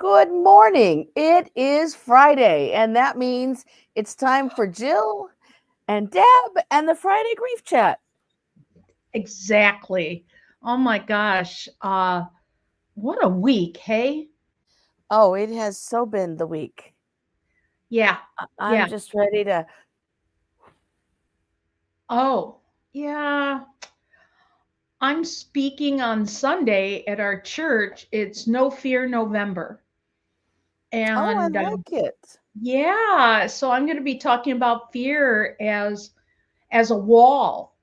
Good morning. It is Friday, and that means it's time for Jill and Deb and the Friday Grief Chat. Exactly. Oh my gosh. What a week, hey? Oh, it has so been the week. Yeah. I'm Yeah. just ready to. Oh, yeah. I'm speaking on Sunday at our church. It's No Fear November. Oh, I And like it. yeah, so I'm going to be talking about fear as a wall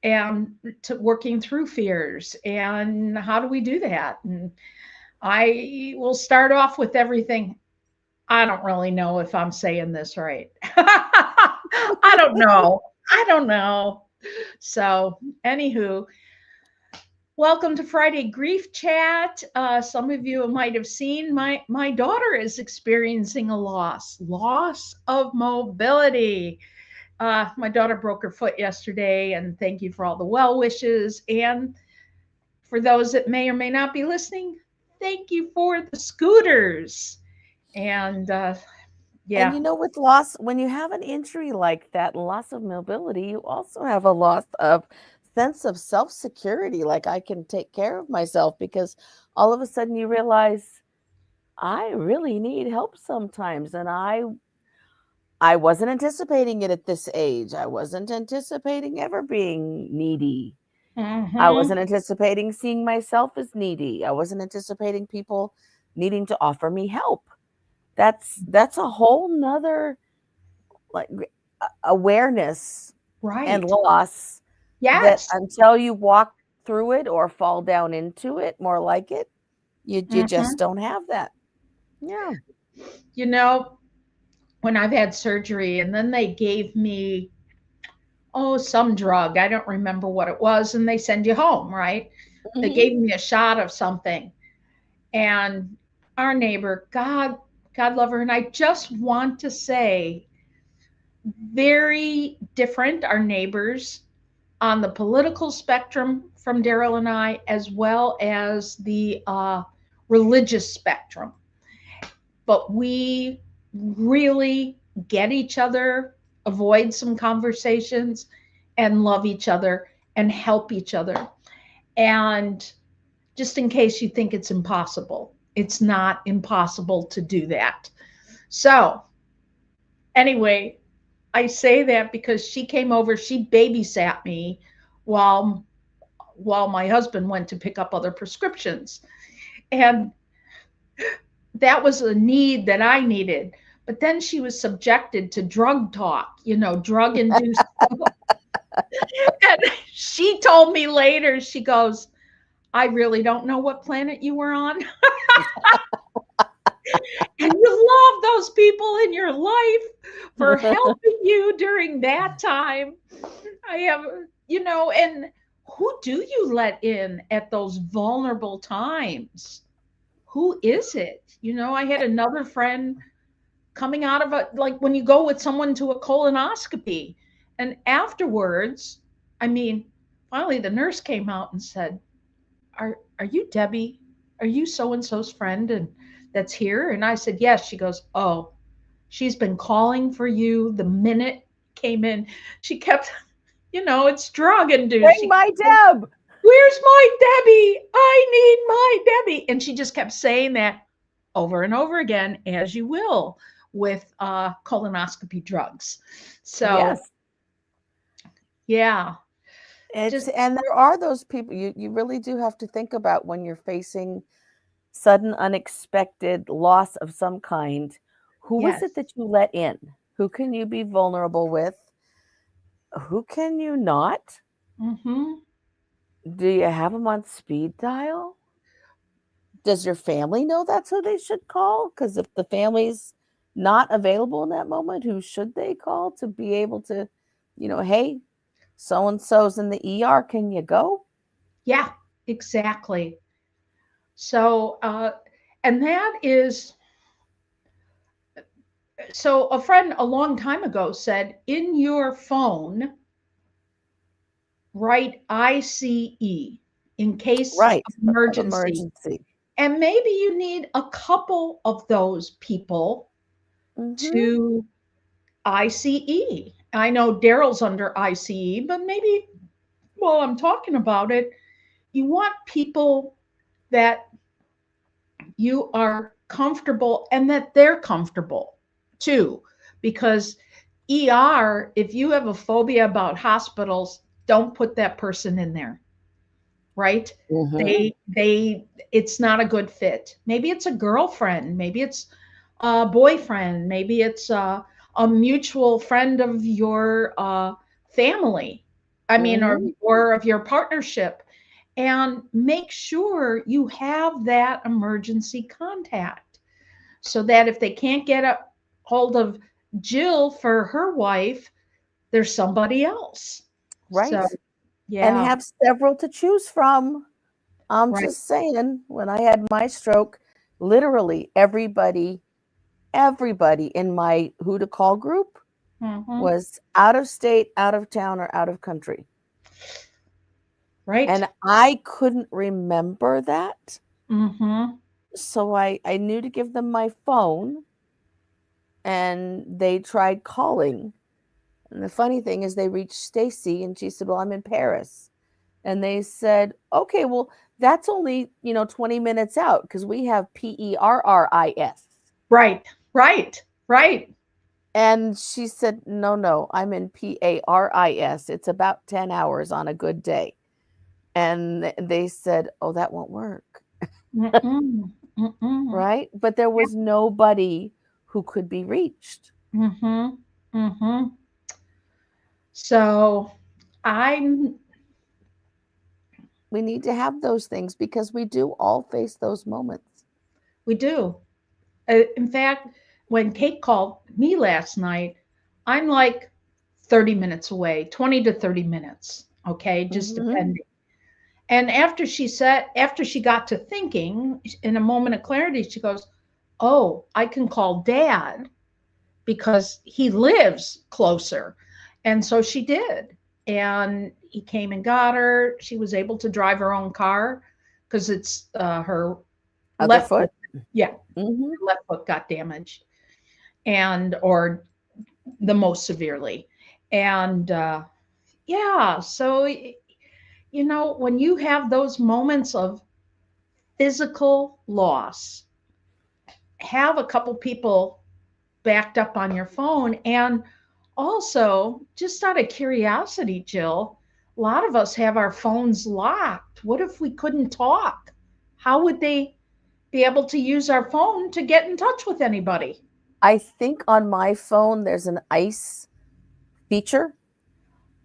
and working through fears and how do we do that? And I will start off with everything. I don't really know if I'm saying this right. I don't know. I don't know. So, anywho, welcome to Friday Grief Chat. Some of you might have seen my daughter is experiencing a loss of mobility. My daughter broke her foot yesterday, and thank you for all the well wishes. And for those that may or may not be listening, thank you for the scooters. And And yeah, with loss, when you have an injury like that, loss of mobility, you also have a loss of sense of self-security. Like I can take care of myself because all of a sudden you realize I really need help sometimes, and I wasn't anticipating it at this age. I wasn't anticipating ever being needy. I hmm. wasn't anticipating seeing myself as needy. I wasn't anticipating people needing to offer me help. That's a whole nother like awareness and Right. loss that Yes. until you walk through it or fall down into it, more like it, you just Hmm. don't have that. Yeah. You know, when I've had surgery and then they gave me, oh, some drug, I don't remember what it was, and they send you home, right? They Mhm. gave me a shot of something. And our neighbor, God love her, and I just want to say, very different, our neighbors on the political spectrum from Daryl and I, as well as the religious spectrum. But we really get each other, avoid some conversations, and love each other and help each other. And just in case you think it's impossible, it's not impossible to do that. So, anyway, I say that because she came over, she babysat me while my husband went to pick up other prescriptions. And that was a need that I needed. But then she was subjected to drug talk, drug induced. And she told me later, she goes, I really don't know what planet you were on. And you love those people in your life for helping you during that time. I have, and who do you let in at those vulnerable times? Who is it? I had another friend coming out of like when you go with someone to a colonoscopy, and afterwards, I mean, finally the nurse came out and said, "Are you Debbie? Are you so and so's friend and that's here?" And I said, "Yes." She goes, "Oh, she's been calling for you the minute came in. She kept, it's drug induced. Bring She my kept, Deb. Where's my Debbie? I need my Debbie." And she just kept saying that over and over again, as you will with colonoscopy drugs. So, Yes. yeah, It's just, and there are those people you really do have to think about when you're facing sudden unexpected loss of some kind. Who is yes. it that you let in? Who can you be vulnerable with? Who can you not? Hmm. Do you have them on speed dial? Does your family know that's who they should call? Because if the family's not available in that moment, who should they call to be able to, hey, so and so's in the ER, can you go? Yeah, exactly. So, and that is, so a friend a long time ago said, in your phone, write ICE in case Right, of of emergency. emergency. And maybe you need a couple of those people Mhm. to ICE. I know Daryl's under ICE, but maybe while I'm talking about it, you want people that you are comfortable and that they're comfortable too. Because ER, if you have a phobia about hospitals, don't put that person in there, right? Mhm. They it's not a good fit. Maybe it's a girlfriend, maybe it's a boyfriend, maybe it's a mutual friend of your family. I mean, Mhm. or of your partnership, and make sure you have that emergency contact so that if they can't get a hold of Jill for her wife, there's somebody else. So, Right. And yeah, have several to choose from. I'm right. just saying, when I had my stroke, literally everybody in my who to call group Hmm. was out of state, out of town, or out of country. Right. And I couldn't remember that. Hmm. So I knew to give them my phone, and they tried calling. And the funny thing is they reached Stacy and she said, "Well, I'm in Paris." And they said, "Okay, well, that's only, 20 minutes out because we have PERRIS." Right. Right. Right. And she said, "No, no, I'm in PARIS. It's about 10 hours on a good day." And they said, "Oh, that won't work." Mm-mm. Mm-mm. Right? But there Yeah. was nobody who could be reached. Mm-hmm. Mm-hmm. So I'm We need to have those things because we do all face those moments. we do. In fact, when Kate called me last night, I'm like 30 minutes away, 20 to 30 minutes. Okay, just Mhm. depending. And after she got to thinking in a moment of clarity, she goes, "Oh, I can call dad because he lives closer." And so she did. And he came and got her. She was able to drive her own car because it's her Other left foot. foot. Yeah, Mhm. her left foot got damaged and or the most severely. And yeah, so when you have those moments of physical loss, have a couple people backed up on your phone. And also, just out of curiosity, Jill, a lot of us have our phones locked. What if we couldn't talk? How would they be able to use our phone to get in touch with anybody? I think on my phone there's an ice feature,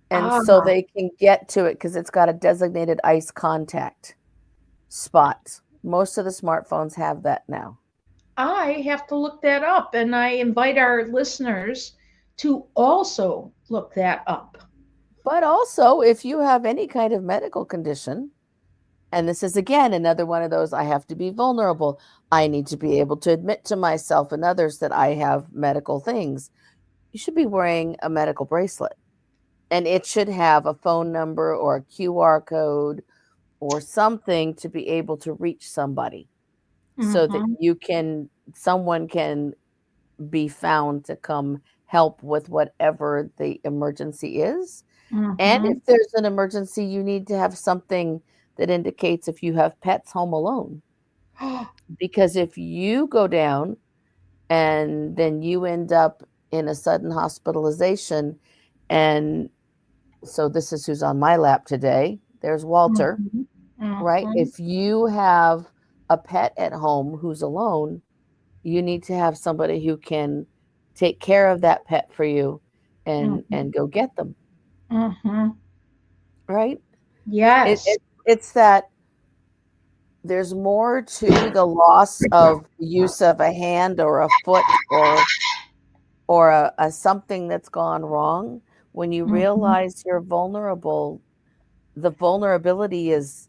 and so Ah, they can get to it because it's got a designated ice contact spot. Most of the smartphones have that now. I have to look that up, and I invite our listeners to also look that up. But also, if you have any kind of medical condition, and this is again another one of those, I have to be vulnerable. I need to be able to admit to myself and others that I have medical things. You should be wearing a medical bracelet, and it should have a phone number or a QR code or something to be able to reach somebody so that Mm-hmm, someone can be found to come help with whatever the emergency is. And mm-hmm. if there's an emergency, you need to have something that indicates if you have pets home alone. Because if you go down and then you end up in a sudden hospitalization, and so this is who's on my lap today. There's Walter, Mm-hmm, right? mm-hmm, If you have a pet at home who's alone, you need to have somebody who can take care of that pet for you and go get them, mm-hmm. right? It, Yes. it it's that there's more to the loss of use of a hand or a foot or a something that's gone wrong. When you Mm-hmm, realize you're vulnerable, the vulnerability is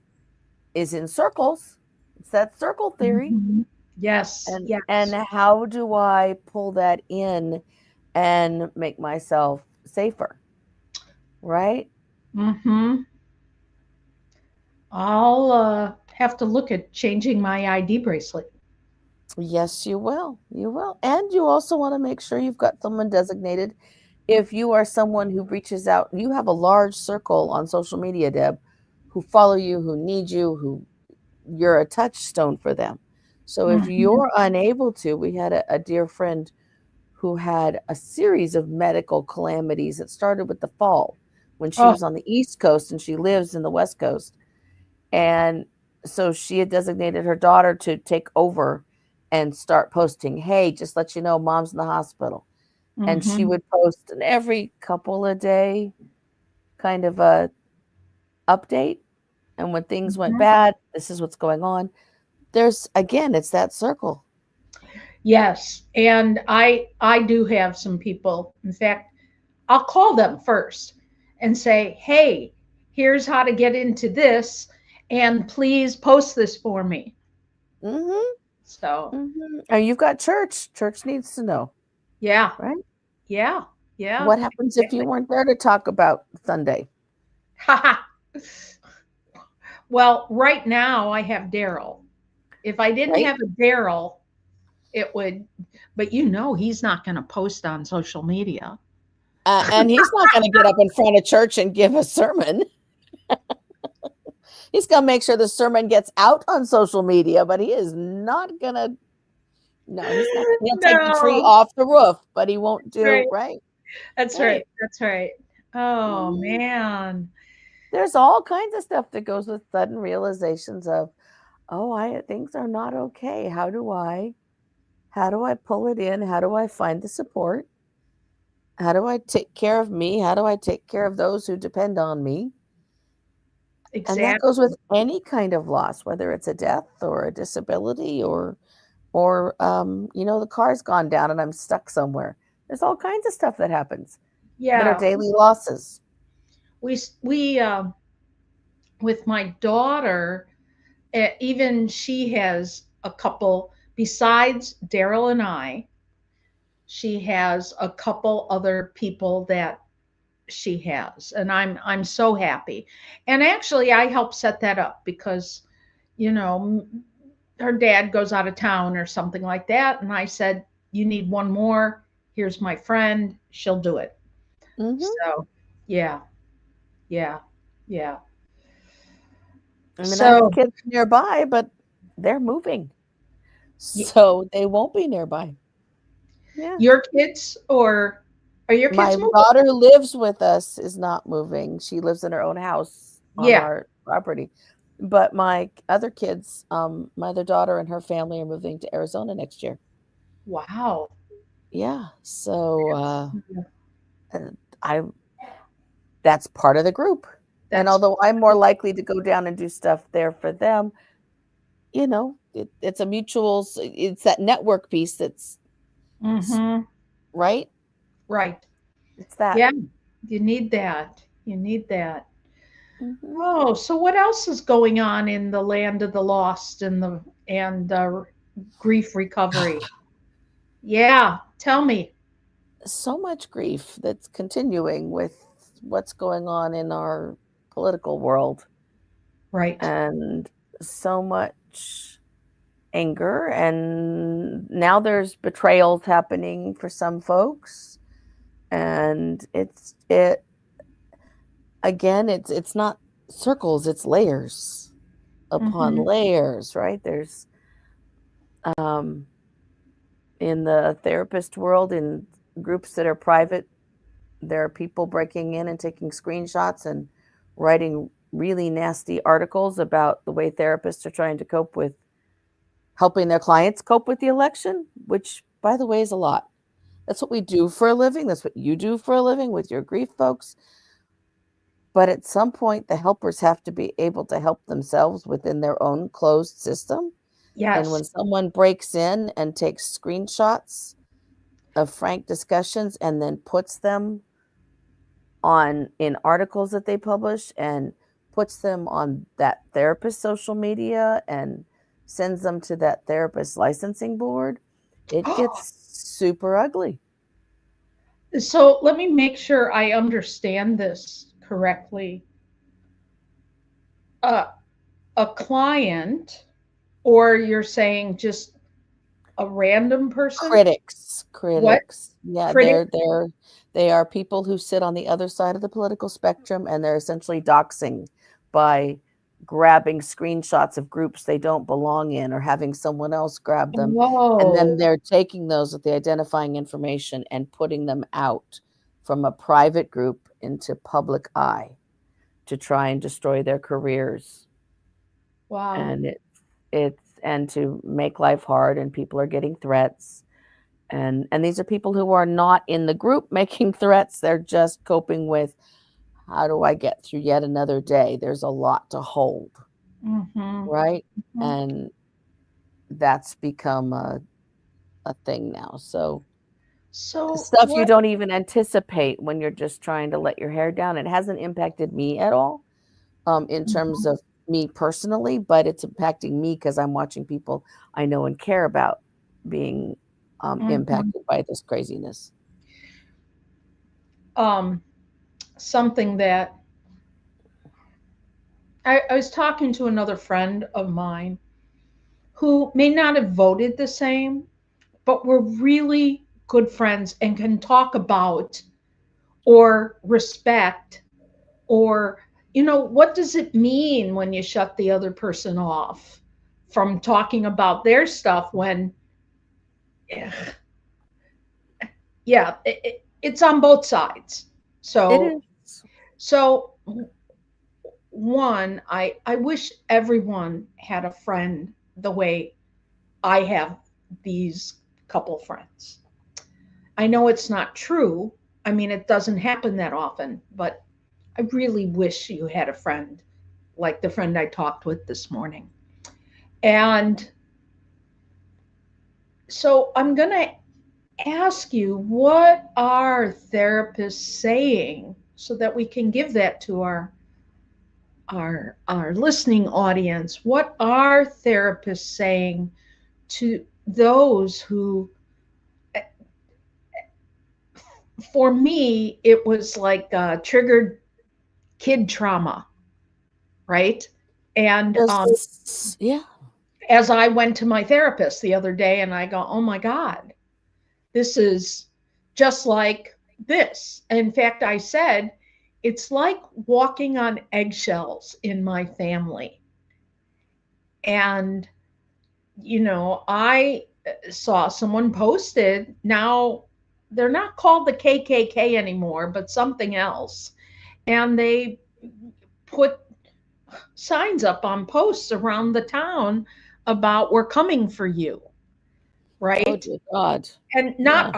in circles. It's that circle theory. mm-hmm. Yes, And yes. how do I pull that in and make myself safer, right? Mm-hmm. I'll have to look at changing my ID bracelet. Yes, you will. You will. And you also want to make sure you've got someone designated. If you are someone who reaches out, you have a large circle on social media, Deb, who follow you, who need you, who you're a touchstone for them. So if Mhm. you're unable to, we had a dear friend who had a series of medical calamities that started with the fall when she Oh, was on the East Coast and she lives in the West Coast. And so she had designated her daughter to take over and start posting, hey, just let you know, mom's in the hospital. And she hmm would post an every couple of day kind of a update. And when things went hmm bad, this is what's going on. There's again, it's that circle. yes, and I do have some people. In fact, I'll call them first and say, "Hey, here's how to get into this, and please post this for me." Mhm. So, Mhm. And you've got church. Church needs to know, yeah, right? yeah, yeah, What happens if you exactly. weren't there to talk about Sunday, Well, right now I have Daryl. If I didn't right? have a Daryl, it would, but he's not going to post on social media. And he's not going to get up in front of church and give a sermon. He's going to make sure the sermon gets out on social media, but he is not going to. No, he's not. He'll take the tree No, off the roof, but he won't right. do right. That's right. Right. That's right. Oh Mhm. man. There's all kinds of stuff that goes with sudden realizations of, oh, I things are not okay. How do I pull it in? How do I find the support? How do I take care of me? How do I take care of those who depend on me? And that goes Exactly. with any kind of loss, whether it's a death or a disability or the car's gone down and I'm stuck somewhere. There's all kinds of stuff that happens that are Yeah. daily losses. We with my daughter, even she has a couple besides Daryl and I. She has a couple other people that she has, and I'm so happy. And actually, I helped set that up because you know her dad goes out of town or something like that, and I said, "You need one more. Here's my friend. She'll do it." Mhm. So, yeah, yeah, yeah. I mean, I have So, kids nearby, but they're moving, y- so they won't be nearby. Yeah. your kids, or are your kids My moving? daughter who lives with us is not moving. She lives in her own house on Yeah. our property. But my other kids, my other daughter and her family are moving to Arizona next year. Wow. Yeah. So Yeah, uh, I that's part of the group. And that's although I'm more likely to go down and do stuff there for them, it's a mutual, it's that network piece that's mm-hmm. right. Right. It's that. Yeah. You need that. You need that. Hmm. Oh, so what else is going on in the land of the lost and grief recovery? Yeah, tell me. So much grief that's continuing with what's going on in our political world, Right. and so much anger, and now there's betrayals happening for some folks, and it again, it's not circles, it's layers upon Mm-hmm. layers, right? There's um in the therapist world, in groups that are private, there are people breaking in and taking screenshots and writing really nasty articles about the way therapists are trying to cope with helping their clients cope with the election, which, by the way, is a lot. That's what we do for a living. That's what you do for a living with your grief folks. But at some point, the helpers have to be able to help themselves within their own closed system. And Yes. when someone breaks in and takes screenshots of frank discussions and then puts them on in articles that they publish and puts them on that therapist social media and sends them to that therapist licensing board, it gets super ugly. So let me make sure I understand this correctly. Uh, a client, or you're saying just a random person? Critics, What? critics. Yeah, Critic? they are people who sit on the other side of the political spectrum, and they're essentially doxing by grabbing screenshots of groups they don't belong in or having someone else grab them, and then Whoa. they're taking those with the identifying information and putting them out from a private group into public eye to try and destroy their careers. Wow. And it's and to make life hard, and people are getting threats, and these are people who are not in the group making threats. They're just coping with, how do I get through yet another day? There's a lot to hold, Mm-hmm. right? Hmm. And that's become a thing now. So So stuff you what? don't even anticipate when you're just trying to let your hair down. It hasn't impacted me at all, in terms Mhm. of me personally, but it's impacting me because I'm watching people I know and care about being Mhm. impacted by this craziness. Um, Something that I was talking to another friend of mine who may not have voted the same, but we're really good friends and can talk about or respect or, what does it mean when you shut the other person off from talking about their stuff when, eh, yeah, it's on both sides. It So, is. so one, I wish everyone had a friend the way I have these couple friends. I know it's not true. I mean, it doesn't happen that often, but I really wish you had a friend like the friend I talked with this morning. And so I'm going to ask you, what are therapists saying so that we can give that to our listening audience? What are therapists saying to those who, for me, it was like triggered kid trauma, right? And Just yeah. as I went to my therapist the other day and I go, oh my God, this is just like this. In fact, I said, it's like walking on eggshells in my family. And, I saw someone posted, now they're not called the KKK anymore, but something else. And they put signs up on posts around the town about we're coming for you, Oh right? dear God. And Yeah.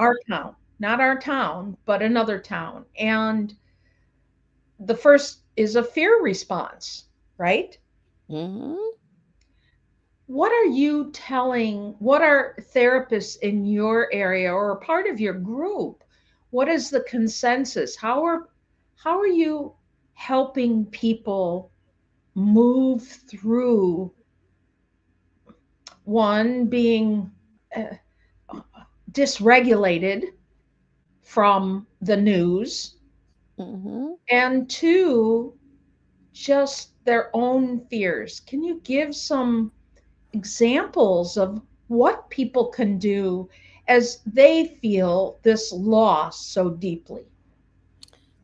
not our town, but another town. And the first is a fear response, right? Mhm. What are therapists in your area or a part of your group? What is the consensus? How are you helping people move through one being uh, dysregulated from the news, Mhm. and two, just their own fears? Can you give some examples of what people can do as they feel this loss so deeply?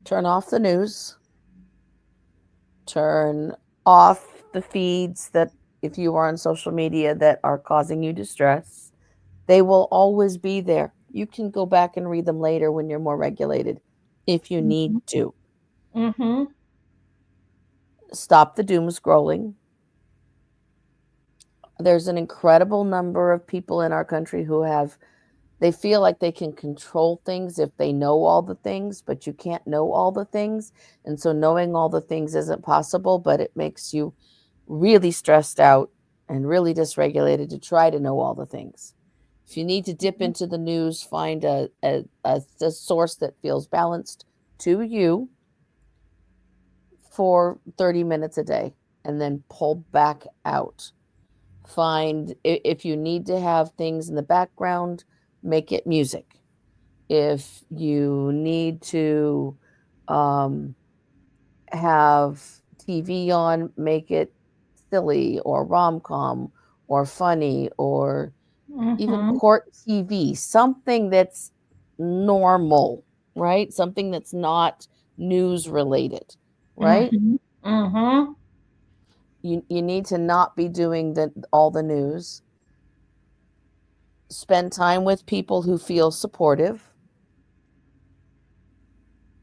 Turn off the news. Turn off the feeds that, if you are on social media, that are causing you distress. They will always be there. You can go back and read them later when you're more regulated if you need to. Mm-hmm. Stop the doom scrolling. There's an incredible number of people in our country who have, they feel like they can control things if they know all the things, but you can't know all the things. And so knowing all the things isn't possible, but it makes you really stressed out and really dysregulated to try to know all the things. If you need to dip into the news, find a source that feels balanced to you for 30 minutes a day and then pull back out. Find, if you need to have things in the background, make it music. If you need to um, have TV on, make it silly or rom-com or funny or even Mhm. court TV, something that's normal, right? Something that's not news related, right? Mhm. Mhm. You need to not be doing all the news. Spend time with people who feel supportive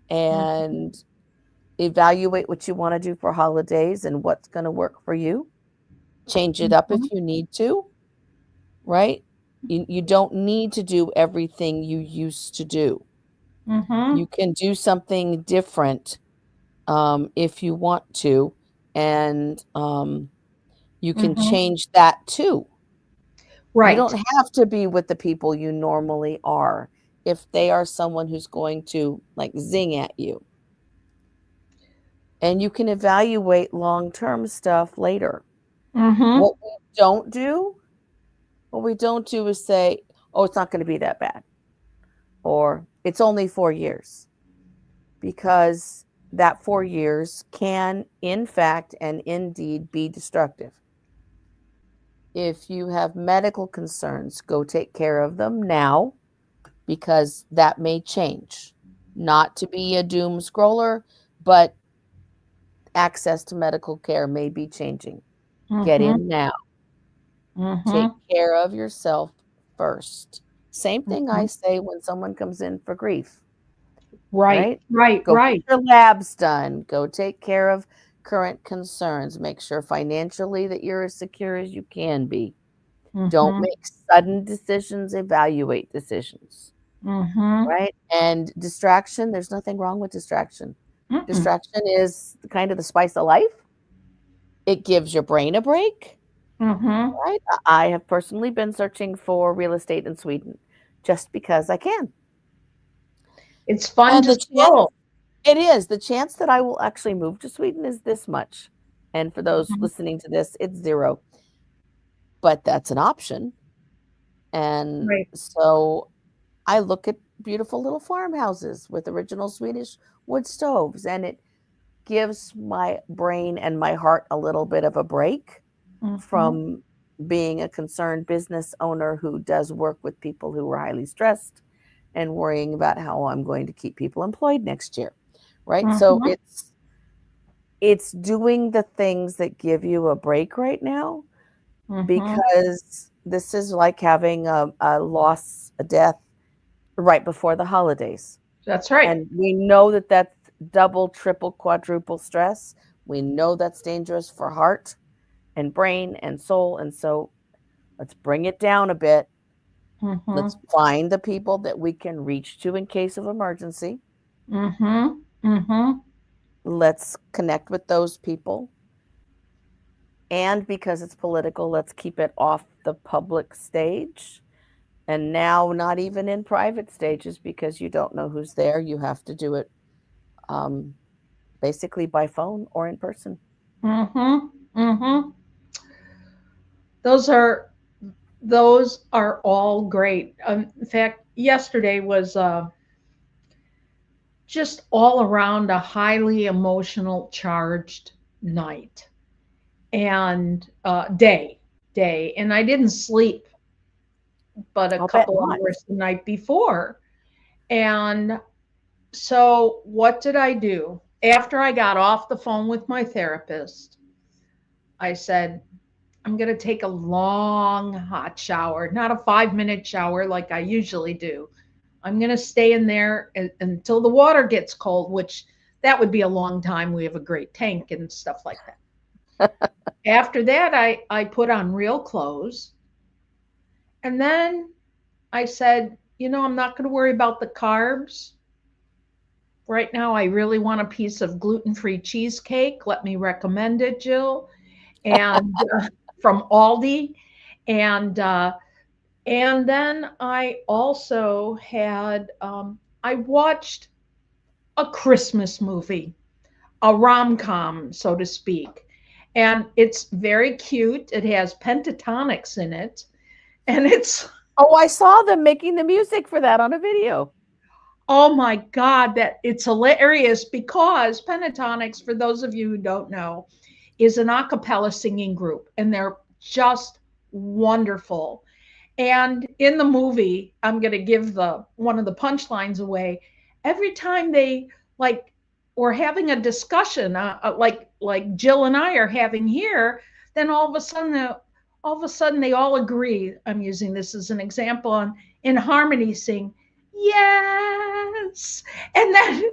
Mhm. and evaluate what you want to do for holidays and what's going to work for you. Change it up Mhm. if you need to, right? You don't need to do everything you used to do. You Mhm. can do something different if you want to, and you can Mhm. change that too. You Right. don't have to be with the people you normally are if they are someone who's going to like zing at you. And you can evaluate long-term stuff later. Mhm. What we don't do, what we don't do is say, "Oh, it's not going to be that bad," or "It's only 4 years," because that 4 years can, in fact and indeed, be destructive. If you have medical concerns, go take care of them now because that may change. Not to be a doom scroller, but access to medical care may be changing. Get Mhm. in now. Take Mhm. care of yourself first. Same thing I Mhm. say when someone comes in for grief, Right. right? Right. Go get Right. your labs done. Go take care of current concerns. Make sure financially that you're as secure as you can be. Don't Mhm. make sudden decisions, evaluate decisions, Mhm. right? And distraction, there's nothing wrong with distraction. Mm-mm. Distraction is kind of the spice of life. It gives your brain a break, Mhm. right? I have personally been searching for real estate in Sweden just because I can. It's fun And to the chance scroll. it is, the chance that I will actually move to Sweden is this much. And for those Mhm. listening to this, it's 0, but that's an option. And Right. so I look at beautiful little farmhouses with original Swedish wood stoves, and it gives my brain and my heart a little bit of a break Mhm. from being a concerned business owner who does work with people who are highly stressed and worrying about how I'm going to keep people employed next year, right? So Mhm. it's doing the things that give you a break right now Mhm. because this is like having a loss, a death right before the holidays. That's right. And we know that that's double, triple, quadruple stress. We know that's dangerous for heart and brain and soul. And so let's bring it down a bit. Let's Mhm. find the people that we can reach to in case of emergency. Mhm. Mhm. Let's connect with those people. And because it's political, let's keep it off the public stage. And now, not even in private stages because you don't know who's there. You have to do it um, basically by phone or in person. Mhm. Mhm. Those are those are all great. In fact, yesterday was just all around a highly emotional charged night and day, and I didn't sleep but a I'll bet couple not. hours the night before. And so, what did I do? After I got off the phone with my therapist, I said, I'm going to take a long hot shower, not a 5-minute shower like I usually do. I'm going to stay in there until the water gets cold, which that would be a long time. We have a great tank and stuff like that. After that, I put on real clothes. And then I said, I'm not going to worry about the carbs. Right now, I really want a piece of gluten-free cheesecake. Let me recommend it, Jill, and from Aldi. And then I also I watched a Christmas movie, a rom-com, so to speak, and it's very cute. It has pentatonics in it, and it's Oh, I saw them making the music for that on a video. oh my God, that it's hilarious because pentatonics, for those of you who don't know, is an a cappella singing group, and they're just wonderful. And in the movie, I'm going to give the one of the punchlines away. Every time they like were having a discussion, like Jill and I are having here, then all of a sudden they all agree. I'm using this as an example on in harmony sing yes, and then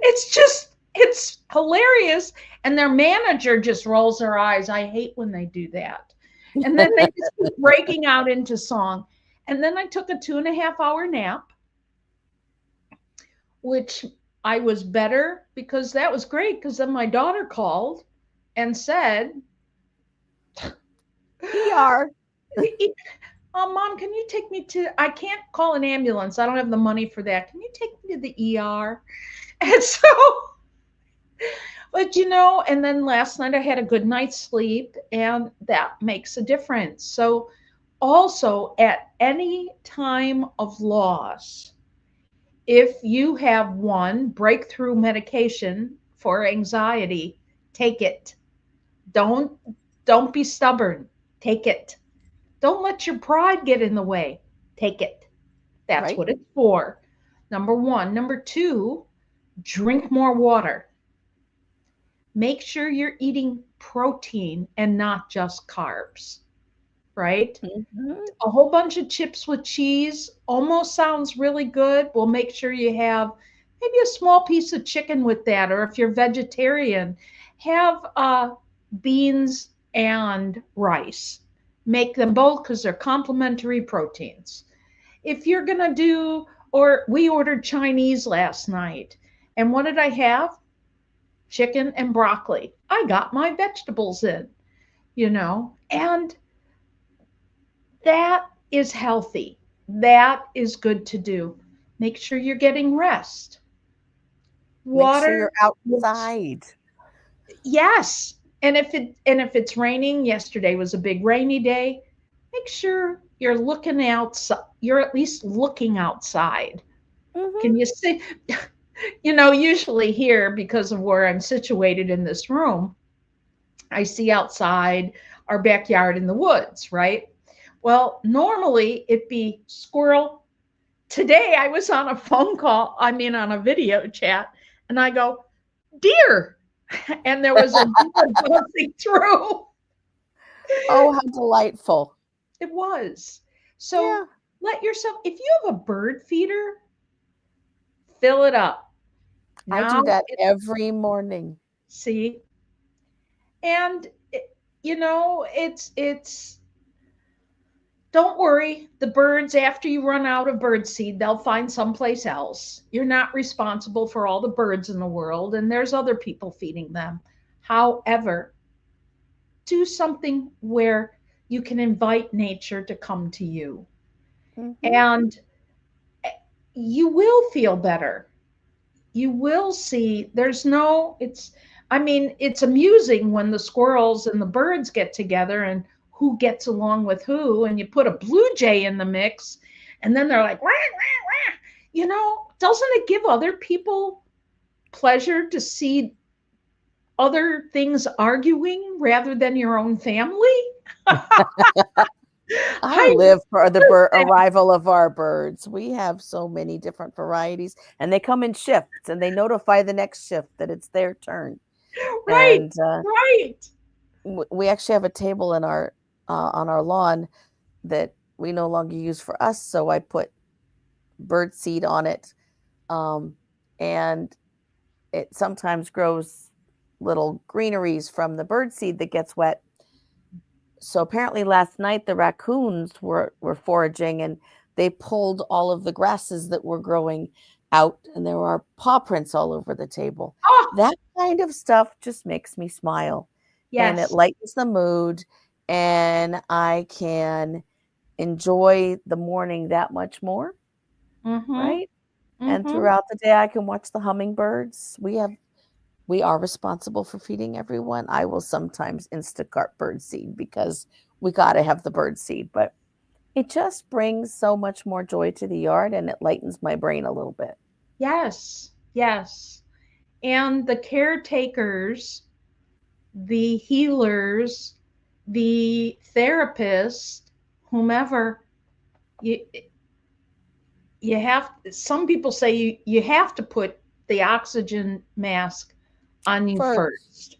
it's hilarious. And their manager just rolls their eyes. I hate when they do that. And then they just keep breaking out into song. And then I took a 2.5 hour nap, which I was better because that was great. Because then my daughter called and said, ER. oh, Mom, can you take me to, I can't call an ambulance. I don't have the money for that. Can you take me to the ER? And so, but and then last night I had a good night's sleep, and that makes a difference. So, also at any time of loss, if you have one breakthrough medication for anxiety, take it. Don't don't be stubborn. Take it. Don't let your pride get in the way. Take it. That's Right? what it's for. Number 1. Number 2, drink more water. Make sure you're eating protein and not just carbs, right? Mhm. A whole bunch of chips with cheese almost sounds really good. Well, make sure you have maybe a small piece of chicken with that, or if you're vegetarian, have beans and rice. Make them both because they're complementary proteins. If you're gonna do, or we ordered Chinese last night, and what did I have? Chicken and broccoli. I got my vegetables in, and that is healthy. That is good to do. Make sure you're getting rest. Make sure Water, you're outside. yes. And if it's raining, yesterday was a big rainy day. Make sure you're looking outside. You're at least looking outside. Mhm. Can you see? Usually here, because of where I'm situated in this room, I see outside our backyard in the woods, right? Well, normally it'd be squirrel. Today I was on a phone call, I mean, on a video chat, and I go, deer. And there was a deer buzzing through. Oh, how delightful. It was. So Yeah, let yourself, if you have a bird feeder, fill it up. I do Now, that every morning. see, and it's don't worry, the birds, after you run out of bird seed, they'll find someplace else. You're not responsible for all the birds in the world, and there's other people feeding them. However, do something where you can invite nature to come to you, Mhm. and you will feel better. You will see it's amusing when the squirrels and the birds get together and who gets along with who, and you put a blue jay in the mix, and then they're like, wah, wah, wah. Doesn't it give other people pleasure to see other things arguing rather than your own family? I I live for the love that. arrival of our birds. We have so many different varieties, and they come in shifts, and they notify the next shift that it's their turn. Right, And right. we actually have a table in our on our lawn that we no longer use for us. So I put bird seed on it, um, and it sometimes grows little greeneries from the bird seed that gets wet. So apparently last night the raccoons were foraging, and they pulled all of the grasses that were growing out, and there were paw prints all over the table. Oh, That kind of stuff just makes me smile, and it yes. lightens the mood, and I can enjoy the morning that much more, Mm-hmm. right? And Mm-hmm. throughout the day I can watch the hummingbirds. We are responsible for feeding everyone. I will sometimes Instacart bird seed because we got to have the bird seed, but it just brings so much more joy to the yard, and it lightens my brain a little bit. Yes, yes. And the caretakers, the healers, the therapist, whomever, you you have, some people say you have to put the oxygen mask on you First, first.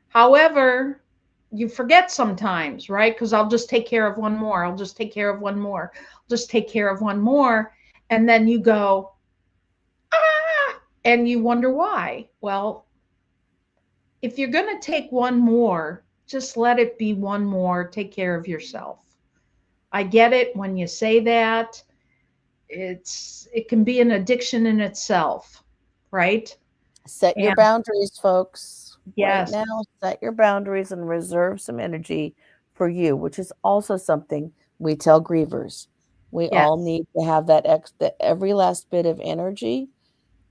However, you forget sometimes, right? Because I'll just take care of one more. I'll just take care of one more. I'll just take care of one more. And then you go, ah, and you wonder why. Well, if you're going to take one more, just let it be one more. Take care of yourself. I get it when you say that. It can be an addiction in itself, right? set your And boundaries, folks. Right yes, now, set your boundaries and reserve some energy for you, which is also something we tell grievers. We all yes. need to have that every last bit of energy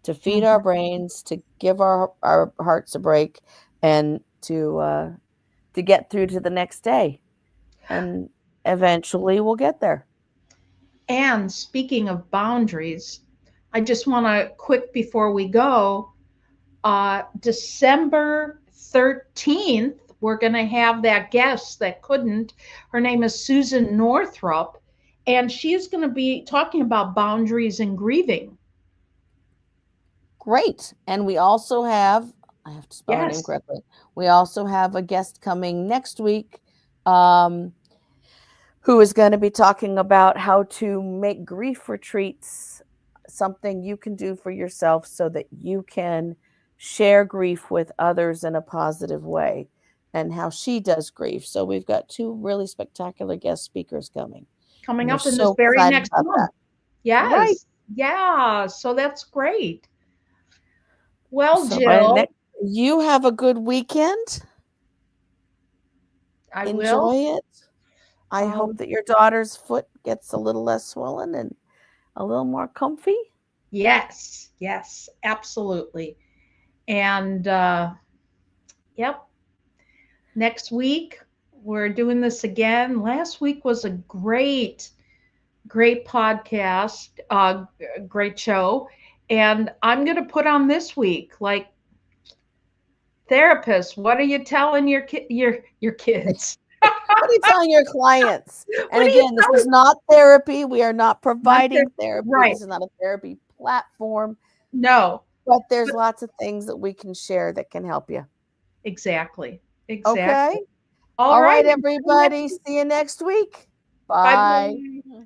to feed our Mhm. brains, to give our hearts a break, and to get through to the next day. And eventually we'll get there. And speaking of boundaries, I just want to quick before we go, December 13th, we're going to have that guest that couldn't. Her name is Susan Northrup, and she's going to be talking about boundaries and grieving. Great. And we also have, I have to spell her name Yes, correctly. We also have a guest coming next week, um, who is going to be talking about how to make grief retreats something you can do for yourself so that you can share grief with others in a positive way, and how she does grief. So we've got two really spectacular guest speakers coming, and coming we're up in this so very excited next about that. month. Right. Yes, yeah, so that's great. Well, So by Jill, next, you have a good weekend. I will. Enjoy it. I hope Um, that your daughter's foot gets a little less swollen and a little more comfy. yes, yes, absolutely. And yep, next week we're doing this again. Last week was a great podcast, great show. And I'm going to put on this week, like, therapist, what are you telling your kids? What are you telling your clients? And What are you again, this is telling? not therapy. We are not Not their, providing therapy. right. This is not a therapy platform, No. but there's But lots of things that we can share that can help you. exactly. Exactly. Okay. All All right. right, Until next everybody. week. See you next week. Bye Bye. bye.